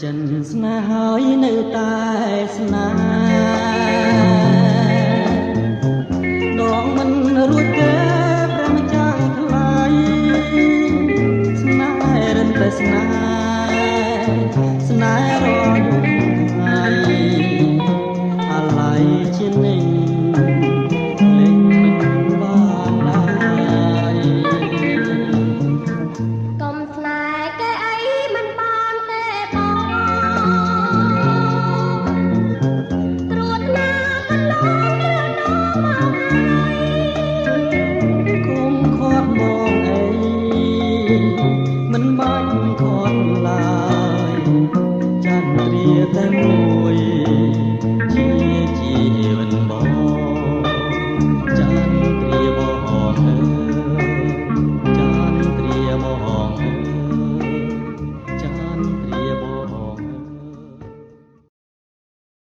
ចិនស្នេហ៍ហើយនៅតែស្នេហ៍ដងមិនរួចទេព្រះម្ចាស់ថ្លៃស្នេហ៍រិនតែស្នេហ៍ស្នេហ៍រយថ្ងៃអាឡ័យជានិញលេងមិនបានឡើយកុំស្នេហ៍គេអីមិនបានទេបងត្រួតណាមិនលងគុំខាត់បងអីមិនបាច់ខាត់ឡើយចន្ទ្រាតែមួយ